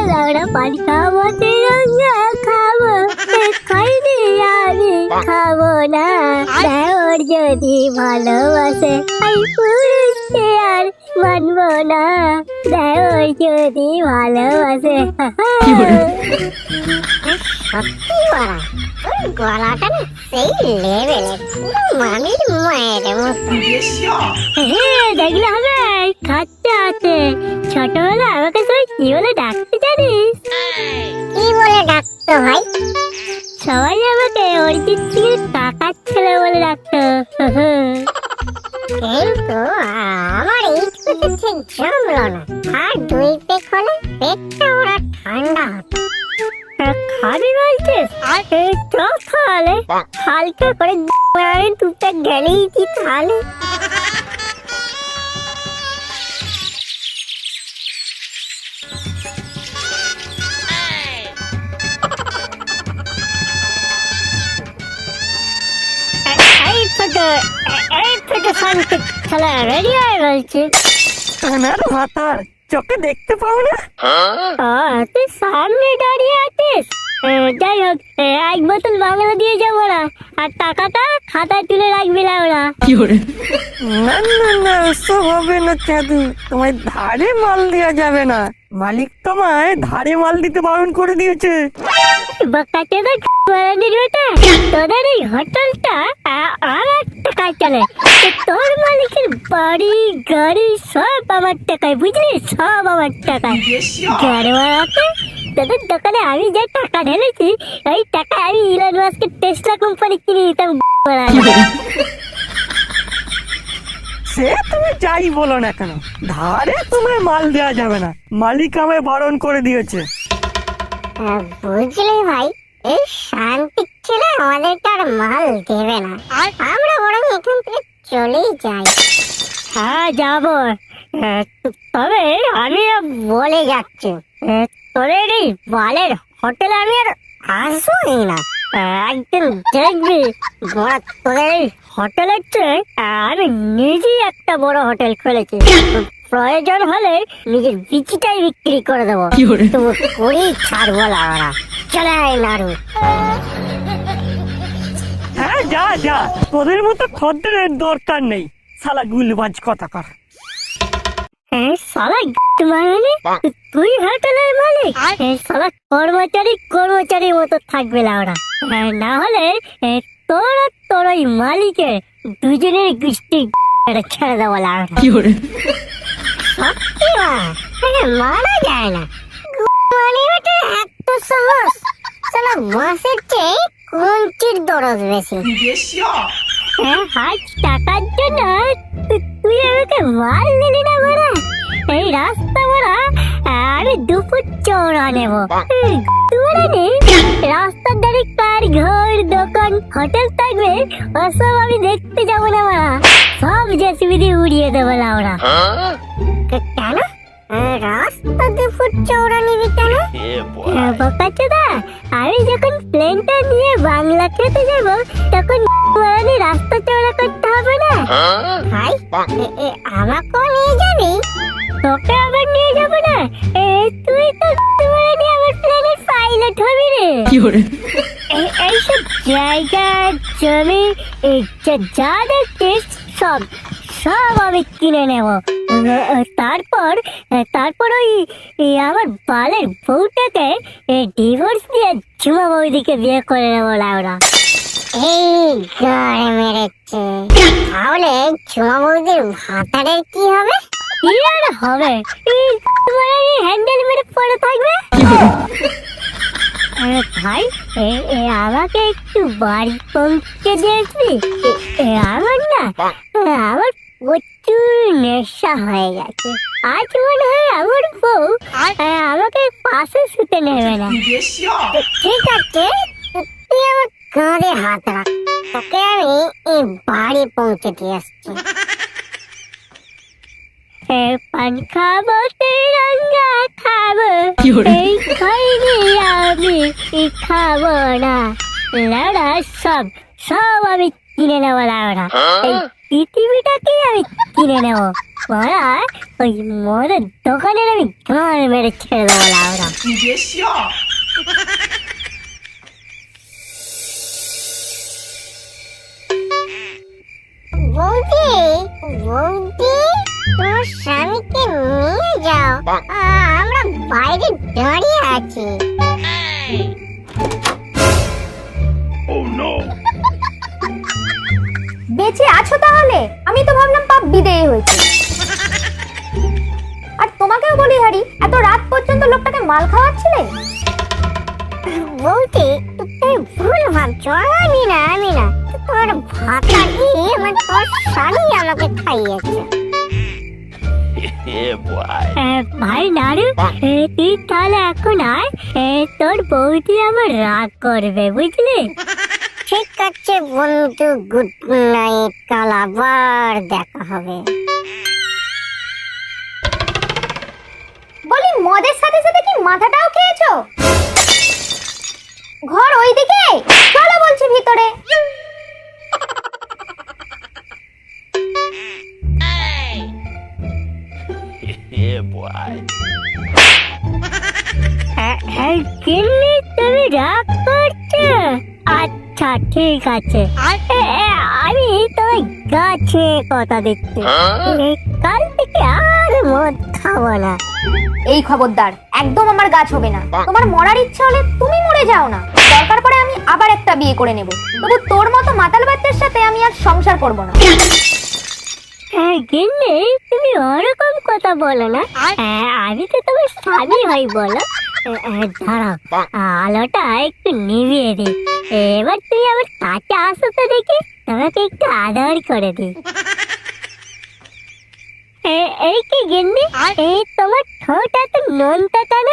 লাউড়া পান খাবো তিরঙ্গা খাবো, খাইনি আমি খাবো না। দেওর যদি ভালোবাসে আমি পুরুষকে আর মানবো না। দেওর যদি ভালোবাসে। সত্যি বলা তোর গলাটা না সেই লেভেলের, মামির মায়ের মতো। দেখলে হবে খাচ্ছে আছে। ছোটবেলা আমাকে সবাই কি বলে ডাকতে জানিস? কি বলে ডাকতো ভাই? সবাই আমাকে অরিজিৎ সিং এর কাকার ছেলে বলে ডাকতো। কিন্তু আমার এইটুকুতে ঠিক জমলো না। আর দুই পেক হলে পেটটা ওরা ঠান্ডা হতো। খাবি বলছিস? তাহলে হালকা করে দুটা গেলেই কি তাহলে। রেডি হয়ে বলছি চোখে দেখতে পাও না? তুই সামনে দাঁড়িয়ে আছিস। যাই হোক, এক বোতল বাংলা দিয়ে যাবো না, আর টাকাটা খাতায় তুলে রাখবি না ওরা। না না না, ওসব হবে না চাঁদু, তোমায় ধারে মাল দেওয়া যাবে না। মালিক তোমায় ধারে মাল দিতে বারণ করে দিয়েছে। তোদের এই হোটেলটা আমার টাকায় চলে। তোর মালিকের বাড়ি গাড়ি সব আমার টাকায়, বুঝলি? সব আমার টাকায়। তোদের দোকানে আমি যে টাকা ঢেলেছি, ওই টাকা আমি ইলন মাস্কের টেসলা কোম্পানি কিনে দিতাম। সে তুমি যাই বলো না কেন, ধারে তোমায় মাল দেওয়া যাবে না, মালিক আমায় বারণ করে দিয়েছে। বুঝলি ভাই, এই শান্তির ছেলে আমাদেরকে আর মাল দেবে না। আমরা বরং এখান থেকে চলেই যাই। হ্যাঁ যাবো, তবে আমি বলে যাচ্ছি, তোদের এই বালের হোটেলে আমি আর আসবোই না। একদিন দেখবি তোদের এই হোটেলের চেয়ে আমি নিজেই একটা বড় হোটেল খুলেছি। প্রয়োজন হলে নিজের বিচিটাই বিক্রি করে দেবো, তবু করেই ছাড়বো না ওরা। চলে আয় নাড়ু। হ্যাঁ যা যা, তোদের মতো খদ্দের দরকার নেই, শালা গুলবাজ কথাকার। তুই হোটেলের মালিক? কর্মচারীর মতো থাকবে না ওরা, না হলে তোর আর তোর ওই মালিকের দুজনের গোষ্ঠী ছেড়ে দেবো। মারা যায় না, এত সহজ। মাসের চেয়ে কঞ্চির দরজ বেশি। টাকার জন্য তুই আমাকে মাল দিলি না বড়া। এই রাস্তা বড়া আমি 2 ফুট চওড়া নেবো। রাস্তার ধারে কার ঘর দোকান হোটেল থাকবে ওসব আমি দেখতে যাবো না বড়া। সব জেসিবি দিয়ে উড়িয়ে দেবো না ওরা। কেন রাস্তা 2 ফুট চওড়া নিবি কেন? বোকাচোদা, আমি যখন প্লেনটা নিয়ে বাংলা খেতে যাবো তখন রাস্তা চওড়া করতে হবে না? ভাই আমাকেও নিয়ে যাবি? তোকে আবার নিয়ে যাবো না? তুই তো আমার প্লেনের পাইলট হবি রে। এইসব জায়গা জমি যা দেখছিস সব আমি কিনে নেব। তারপর ওই আমার বালের বউটাকে ডিভোর্স দিয়ে ঝুমা বৌদিকে বিয়ে করে নেবো লাউরা। এই গায়ে মেরেছে, তাহলে ঝুমা বৌদির ভাতারের কি হবে? কি আর হবে, হ্যান্ডেল মেরে পড়ে থাকবে। ভাই আমাকে একটু বাড়ি পৌঁছে দিয়েছি। আমার প্রচুর নেশা হয়ে গেছে। আজ মনে হয় আমার বউ আমাকে পাশে শুতে নেবে না। ঠিক আছে, তুই আমার কাঁধে হাত রাখ, তোকে আমি এই বাড়ি পৌঁছে দিয়ে আসছি। পান খাবো তিরঙ্গা খাবো, এই খাইনি আমি খাবো না। লাউড়া সব আমি কিনে নেবো লাউড়া। পৃথিবীটাকে আমি কিনে নেব মারা। ওই মদের দোকানের আমি গান মেরে ছেড়ে দেবো লাউরা। বৌদি বৌদি, তোমার স্বামীকে নিয়ে যাও, আমরা বাইরে দাঁড়িয়ে আছি। বেঁচে আছো তাহলে? আমি তো ভাবলাম পাপ বিদেয় হয়েছে। আর তোমাকেও বলি হারি, এত রাত পর্যন্ত লোকটাকে মাল খাওয়াচ্ছিলে? বৌদি তুমি ভুল ভাবছো, আমি না তোমার ভাতা দিয়ে আমার তোর স্বামী আমাকে খাইয়েছে। ভাই নারু, তুই তাহলে এখন আয়, তোর বৌদি আমার রাগ করবে বুঝলি। ঠিক আছে বন্ধু, গুড নাইট, কাল আবার দেখা হবে। বলি মদের সাথে সাথে কি মাথাটাও খেয়েছো? ঘর ওইদিকে, চলো বলছি ভিতরে। কিন্নি তুমি রাগ করছো? আচ্ছা ঠিক আছে, আমি তোমায় গাছে কথা দিচ্ছি, কাল থেকে আর মদ খাবো না। এই খবরদার, একদম আমার গাছ হবে না। তোমার মরার ইচ্ছা হলে তুমি মরে যাও না, দরকার পড়ে আমি আবার একটা বিয়ে করে নেব, তবু তোর মতো মাতাল বাচ্চার সাথে আমি আর সংসার করব না। গিন্নি তুমি ওরকম কথা বলো না, আমি তো তোমার স্বামী হই বলো। দাঁড়াও, আলোটা একটু নিভিয়ে দিই, এবার তুমি আমার কাছে আসো তো দেখি, তোমাকে একটু আদর করে দিই। এই কি গিন্নি, এই তোমার ঠোঁট এত নোনতা কেন?